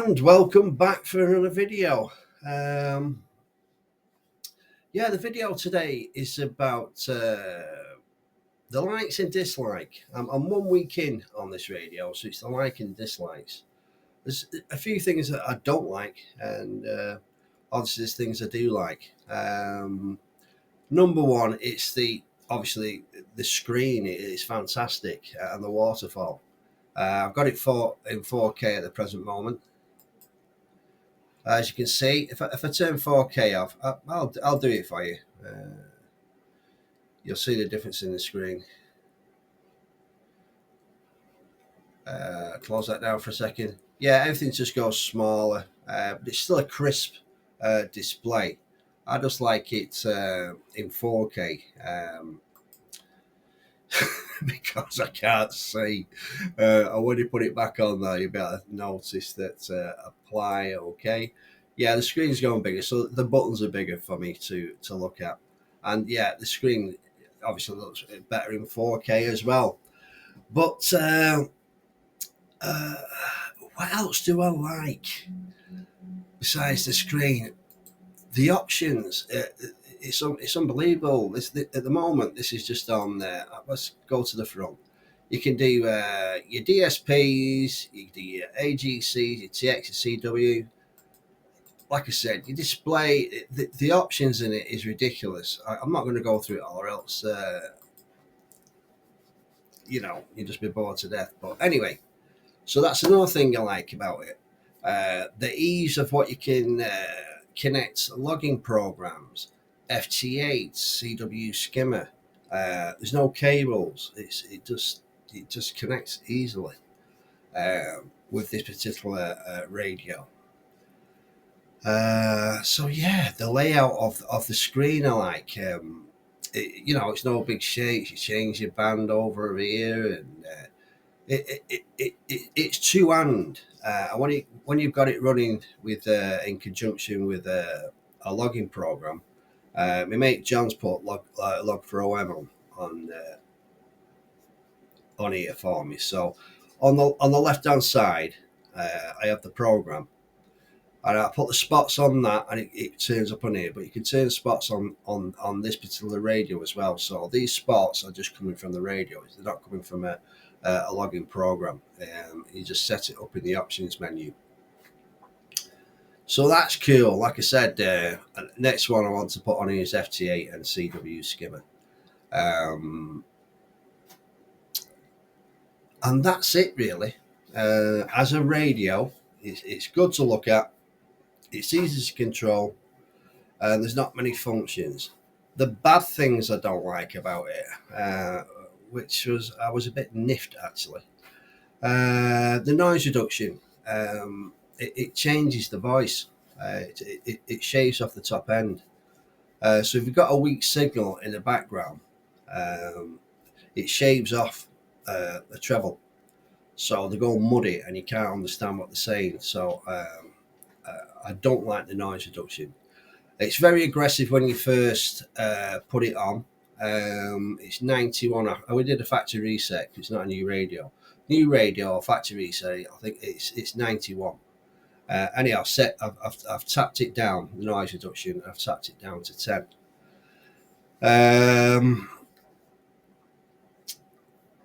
And welcome back for another video. The video today is about the likes and dislike. I'm 1 week in on this radio, so it's the like and dislikes. There's a few things that I don't like, and obviously there's things I do like. Number one, it's obviously the screen is fantastic and the waterfall. I've got it in 4K at the present moment. As you can see, if I turn 4K off, I'll do it for you. You'll see the difference in the screen. Close that down for a second. Yeah, everything just goes smaller, but it's still a crisp display. I just like it in 4K because I can't see. And when you put it back on there, you better notice that apply, okay. Yeah, the screen's going bigger, so the buttons are bigger for me to look at. And yeah, the screen obviously looks better in 4K as well. But what else do I like besides the screen? The options, it's unbelievable. At the moment, this is just on there. Let's go to the front. You can do your DSPs, you can do your AGCs, your TX and CW. Like I said, your display, the options in it is ridiculous. I'm not going to go through it all, or else, you'll just be bored to death. But anyway, so that's another thing I like about it. The ease of what you can connect logging programs, FT8, CW skimmer. There's no cables. It just connects easily with this particular radio. So yeah, the layout of the screen I like. It's no big shakes. You change your band over here, and it's two-hand. When you've got it running with in conjunction with a logging program, my mate John's put log for OM on here for me. So on the left hand side, I have the program. And I put the spots on that, and it turns up on here. But you can turn spots on this particular radio as well. So these spots are just coming from the radio. They're not coming from a logging program. You just set it up in the options menu. So that's cool. Like I said, next one I want to put on here is FT8 and CW skimmer. And that's it really. As a radio, it's good to look at. It's easy to control, and there's not many functions. The bad things I don't like about it, I was a bit niffed actually. The noise reduction, it changes the voice. It shaves off the top end. So if you've got a weak signal in the background, it shaves off the treble. So they go muddy and you can't understand what they're saying. So I don't like the noise reduction. It's very aggressive when you first put it on. It's 91. We did a factory reset. It's not a new radio. New radio factory reset. I think it's 91. Anyhow, I've tapped it down. The noise reduction. I've tapped it down to 10.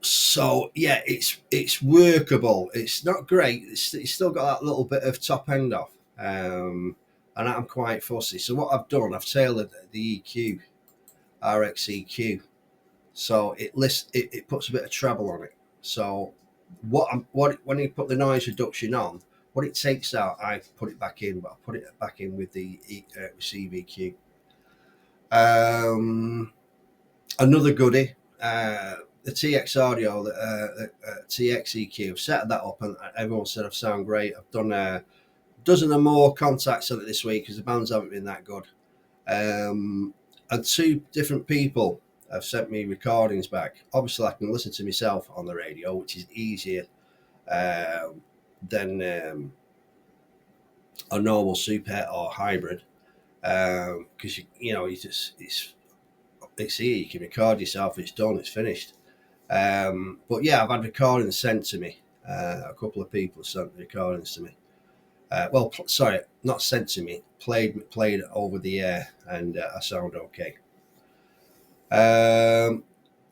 So yeah, it's workable. It's not great. It's still got that little bit of top end off. And I'm quite fussy. So what I've done, I've tailored the EQ, RX EQ. So it puts a bit of treble on it. So when you put the noise reduction on, what it takes out, I put it back in, but I put it back in with the receive EQ. Another goodie, the TX audio, TX EQ. I've set that up, and everyone said I've sound great. I've done a dozen or more contacts on it this week because the bands haven't been that good. And 2 different people have sent me recordings back. Obviously, I can listen to myself on the radio, which is easier than a normal super or hybrid, because it's here. You can record yourself. It's done. It's finished. But yeah, I've had recordings sent to me. A couple of people sent recordings to me. Sorry, not sent to me. Played over the air, and I sound okay. I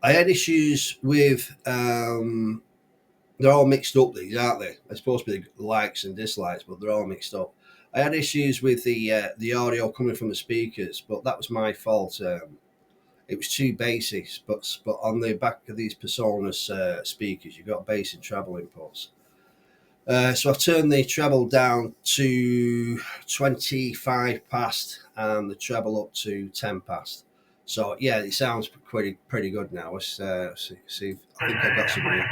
had issues with. They're all mixed up. These aren't they? They're supposed to be likes and dislikes, but they're all mixed up. I had issues with the audio coming from the speakers, but that was my fault. It was too basic, but on the back of these Personas speakers, you've got bass and treble inputs. So I've turned the treble down to 25 past and the treble up to 10 past. So yeah, it sounds pretty good now. Let's see. I think I got some here.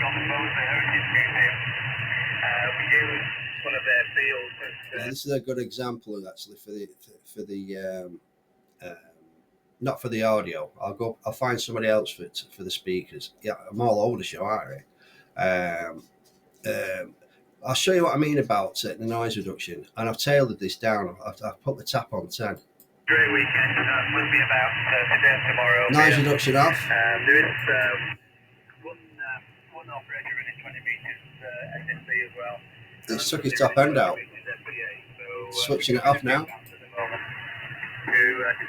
Yeah, this is a good example actually for the not for the audio. I'll find somebody else for the speakers. Yeah, I'm all over the show, aren't I? I'll show you what I mean about the noise reduction, and I've tailored this down. I've put the tap on 10. Great weekend. Will be about today and tomorrow. Noise reduction off. There is one operator running 20 meters SSB as well. He's took his top end out. Switching it off now. To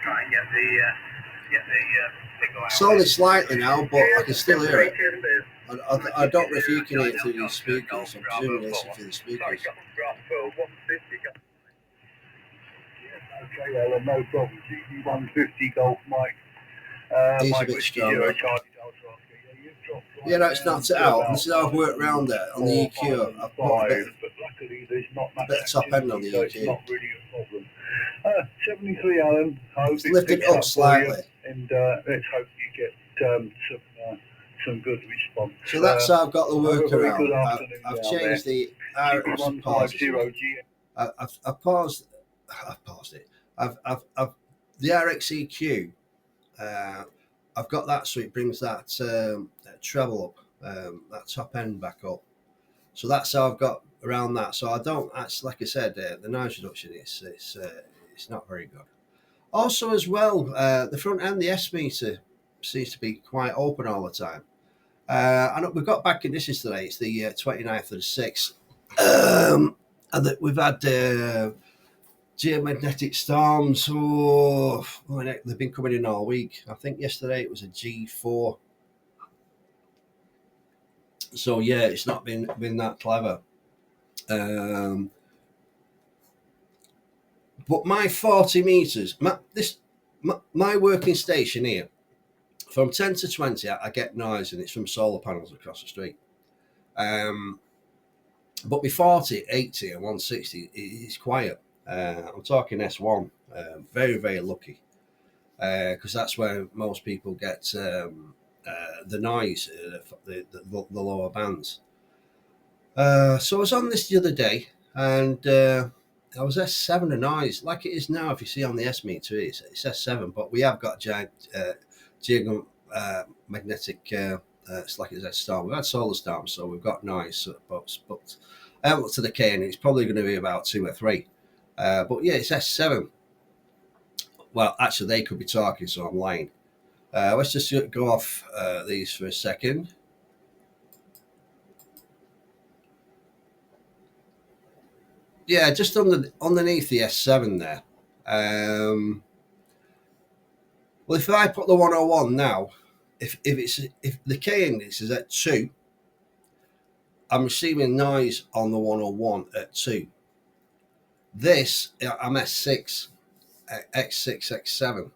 try and get the signal out. It's only slightly now, but I can still hear it. I don't know if you can hear it through your speakers. I'm presuming it's through the speakers. Okay, Ellen, no problem. GD150 Golf Mike. He's a bit stronger. Yeah, that's knocked it out. This is how I've worked around there on the EQ. I've put a bit of top end on the EQ. It's not really a problem. 73 Alan. It's lifted up slightly. And let's hope you get some good response. So that's how I've got the workaround. I've changed the pauses. I've paused it. I've the RX EQ. I've got that so it brings that treble up, that top end back up. So that's how I've got around that. So I don't actually, like I said, the noise reduction it's not very good. Also, as well, the front end, the S meter seems to be quite open all the time. And we've got back conditions today. It's the 29th of the 6th. And we've had geomagnetic storms. They've been coming in all week. I think yesterday it was a G4. So yeah, it's not been that clever. But my 40 meters, my working station here, from 10 to 20, I get noise, and it's from solar panels across the street. But my 40, 80, and 160 is quiet. I'm talking S1. Very, very lucky, because that's where most people get the noise, the lower bands. So I was on this the other day, and I was S7 and noise, like it is now. If you see on the S meter, it's S7, but we have got giant geomagnetic, it's like it's a storm. We've had solar storms, so we've got noise. But I haven't looked to the K, and it's probably going to be about 2 or 3. But yeah, it's S7. Well, actually, they could be talking, so I'm lying. Let's just go off these for a second. Yeah, just underneath the S7 there. Well, if I put the 101 now, if the K index is at 2, I'm receiving noise on the 101 at 2. This, I'm S6, X6, X7.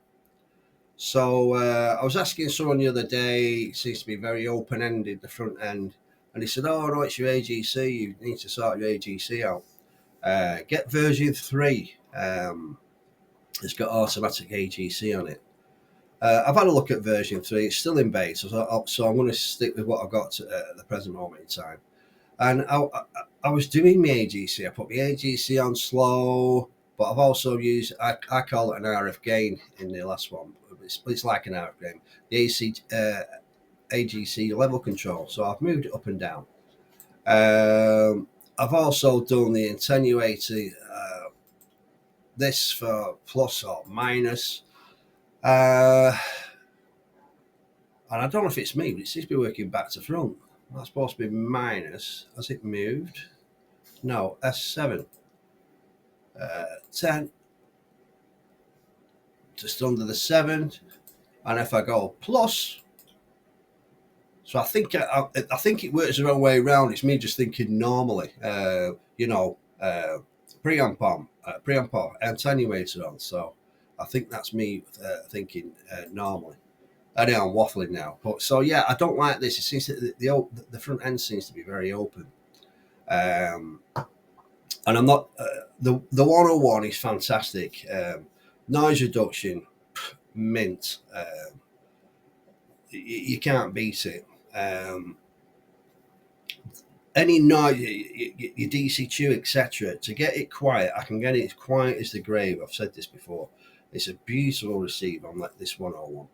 So I was asking someone the other day, it seems to be very open-ended, the front end, and he said, oh, no, it's your AGC, you need to sort your AGC out. Get version 3. It's got automatic AGC on it. I've had a look at version 3. It's still in beta, so I'm going to stick with what I've got at the present moment in time. And I was doing my AGC. I put my AGC on slow, but I've also used, I call it an RF gain in the last one. It's like an RF gain. The AGC level control. So I've moved it up and down. I've also done the attenuator, this for plus or minus. And I don't know if it's me, but it seems to be working back to front. That's supposed to be minus. Has it moved? No, S7. 10, just under the 7, and if I go plus, so I think I think it works the wrong way around. It's me just thinking normally, preamp on, attenuator on. So I think that's me thinking normally. Anyway, I'm waffling now, but so yeah, I don't like this. It seems that the front end seems to be very open, and I'm not. The 101 is fantastic. Noise reduction, mint. You can't beat it. Any noise, your DC2, etc. To get it quiet, I can get it as quiet as the grave. I've said this before. It's a beautiful receiver on this 101.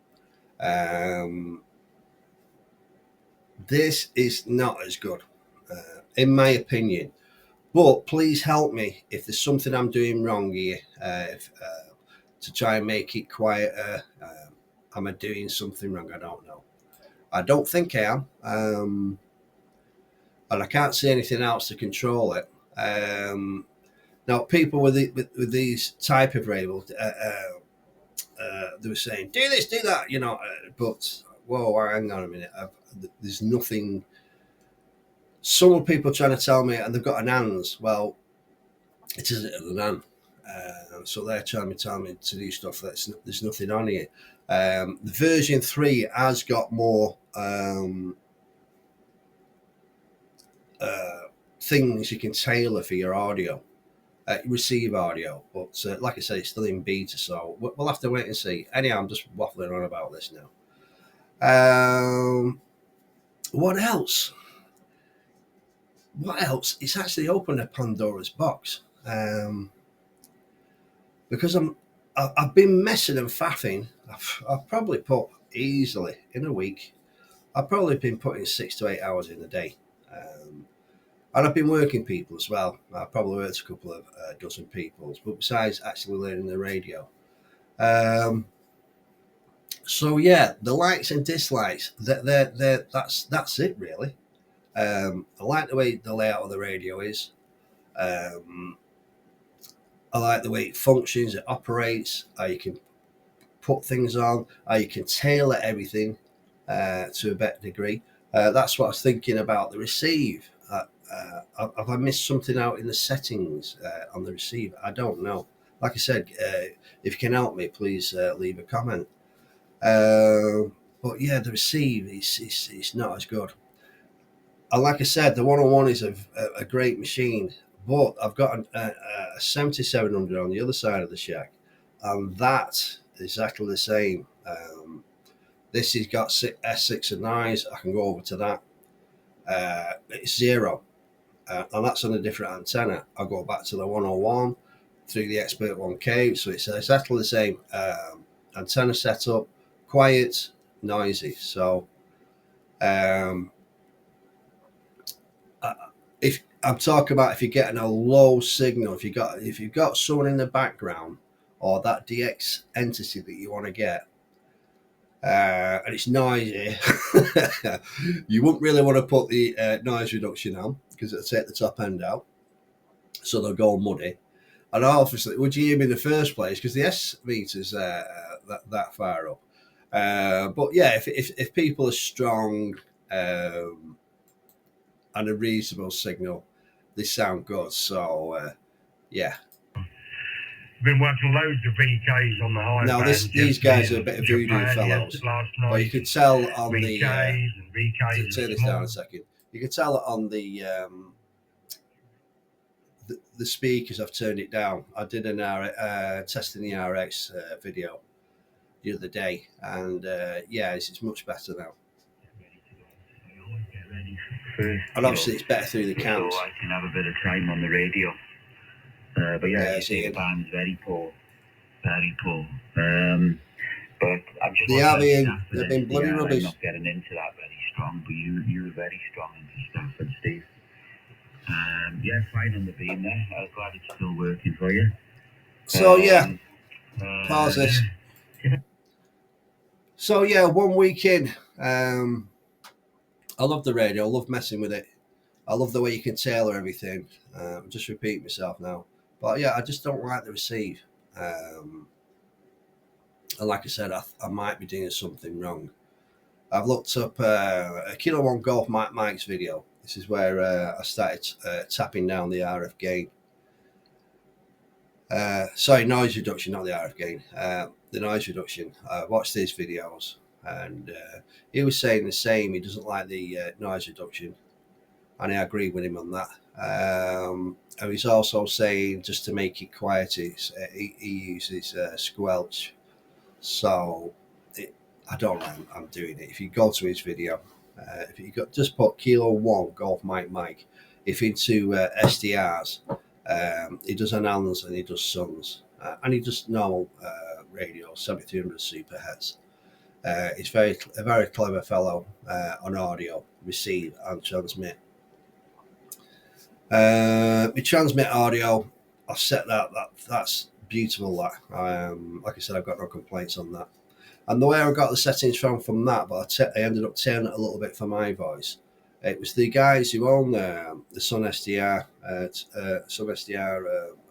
This is not as good, in my opinion. But please help me if there's something I'm doing wrong here, to try and make it quieter. Am I doing something wrong? I don't know. I don't think I am. And I can't see anything else to control it. Now, people with these type of radios, they were saying, do this, do that, but whoa, hang on a minute. There's nothing. Some people trying to tell me, and they've got an ANS. Well, it isn't an AN. So they're trying to tell me to do stuff there's nothing on here. The version 3 has got more things you can tailor for your audio, receive audio. But like I said, it's still in beta, so we'll have to wait and see. Anyhow, I'm just waffling on about this now. What else? It's actually opened a Pandora's box, because I've been messing and faffing. I've probably put easily in a week. I've probably been putting 6 to 8 hours in a day, and I've been working people as well. I've probably worked a couple of dozen people, but besides actually learning the radio. So yeah, the likes and dislikes. That's it really. I like the way the layout of the radio is. I like the way it functions, it operates, how you can put things on, how you can tailor everything to a better degree. That's what I was thinking about the receive. Have I missed something out in the settings on the receiver? I don't know. Like I said, if you can help me, please leave a comment. But yeah, the receive is not as good. And like I said, the 101 is a great machine, but I've got a 7700 on the other side of the shack, and that's exactly the same. This has got S6 and 9s. I can go over to that. It's 0, and that's on a different antenna. I'll go back to the 101 through the Expert 1K, so it's exactly the same antenna setup, quiet, noisy. So if I'm talking about if you're getting a low signal, if you've got someone in the background or that DX entity that you want to get, and it's noisy, you wouldn't really want to put the noise reduction on because it'll take the top end out, so they'll go muddy. And obviously, would you hear me in the first place because the S meter's that far up? But yeah, if people are strong and a reasonable signal, they sound good. So yeah. Been working loads of VKs on the high. Now these guys are a bit of voodoo fellows. Well, you could tell on VKs the turn this down a second. You could tell on the speakers. I've turned it down. I did an testing the RX video the other day, and yeah, it's much better now. And obviously, it's better through the cams. So I can have a bit of time on the radio. But yeah, you see the band's very poor. Very poor. But I'm just they've been bloody rubbish. I'm not getting into that very strong, but you're very strong into stuff, and Steve. Yeah, fine on the beam there. I'm glad it's still working for you. So yeah, pause this. So yeah, 1 week in, I love the radio. I love messing with it. I love the way you can tailor everything. Just repeat myself now. But yeah, I just don't like the receive. And like I said, I might be doing something wrong. I've looked up a Kilo 1 Golf Mike's video. This is where I started tapping down the RF gain. Sorry, noise reduction, not the RF gain. The noise reduction. I watched these videos, and he was saying the same. He doesn't like the noise reduction, and I agree with him on that. And he's also saying just to make it quiet, he uses squelch. So I don't know. I'm doing it. If you go to his video, if you just put Kilo 1 Golf Mike, if into SDRs, he does anons and he does Suns, and he does normal radio, 7300 superhertz. He's a very clever fellow on audio, receive and transmit. We transmit audio. I've set that's beautiful. Like I said, I've got no complaints on that. And the way I got the settings from that, but I ended up turning it a little bit for my voice. It was the guys who own the SunSDR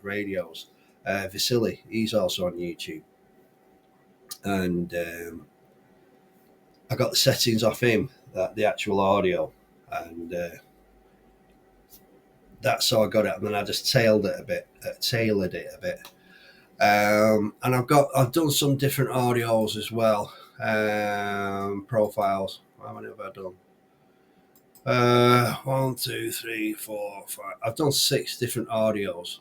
radios. Vasily, he's also on YouTube, and I got the settings off him, the actual audio, and that's how I got it. And then I just tailored it a bit. And I've done some different audios as well. Profiles. How many have I done? 1, 2, 3, 4, 5. I've done 6 different audios.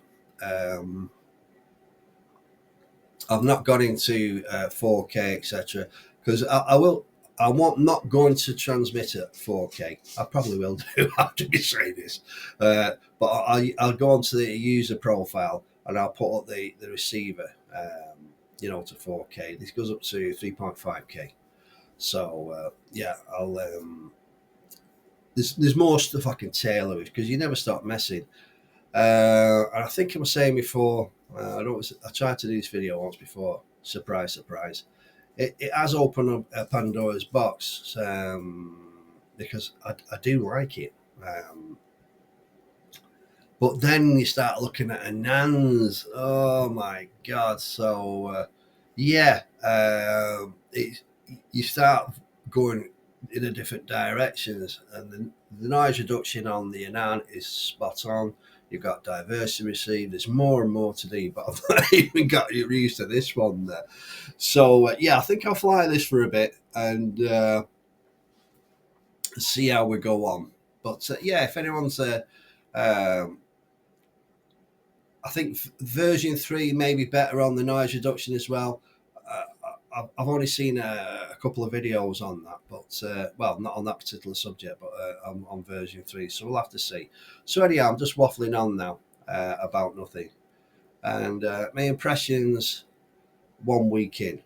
I've not got into 4K, etc. Because I'm not going to transmit at 4K. I probably will do after you say this. But I'll go onto the user profile and I'll put up the receiver, to 4K. This goes up to 3.5K. So yeah, I'll. There's more stuff I can tailor with because you never stop messing. And I think I was saying before. I tried to do this video once before. Surprise, surprise. It has opened up a Pandora's box because I do like it. But then you start looking at Anans. Oh my God! So you start going in a different directions, and the noise reduction on the Anan is spot on. You've got diversity receive. There's more and more to do, but I've not even got used to this one there. So I think I'll fly this for a bit and see how we go on. But if anyone's I think version 3 may be better on the noise reduction as well. I've only seen a couple of videos on that, but not on that particular subject, but on version 3. So we'll have to see. So anyhow, I'm just waffling on now about nothing. And my impressions 1 week in.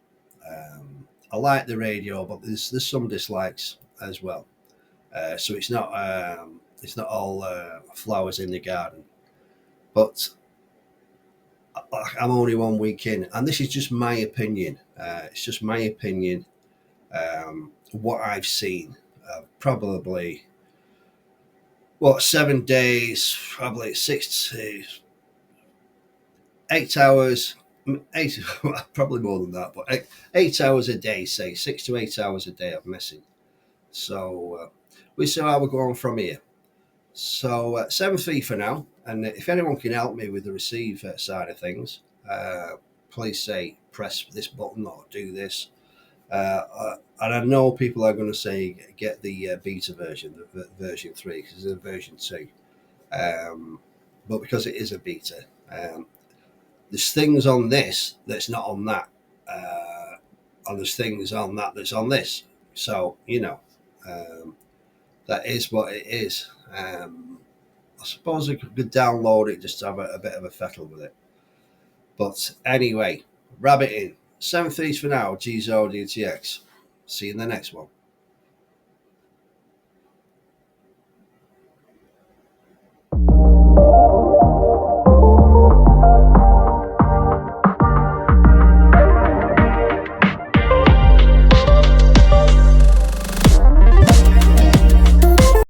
I like the radio, but there's some dislikes as well. So it's not all flowers in the garden. But I'm only 1 week in, and this is just my opinion. It's just my opinion. What I've seen, probably 7 days, probably 6 to 8 hours, 8 probably more than that, but 8 hours a day, say 6 to 8 hours a day of messing. So we see how we're going from here. So 7.3 for now, and if anyone can help me with the receive side of things, please say press this button or do this. And I know people are going to say get the beta version, the version 3, because it's a version 2. But because it is a beta, there's things on this that's not on that, and there's things on that that's on this. So that is what it is. I suppose I could download it just to have a bit of a fettle with it. But anyway, rabbit in. 7 threes for now, GZO DTX. See you in the next one.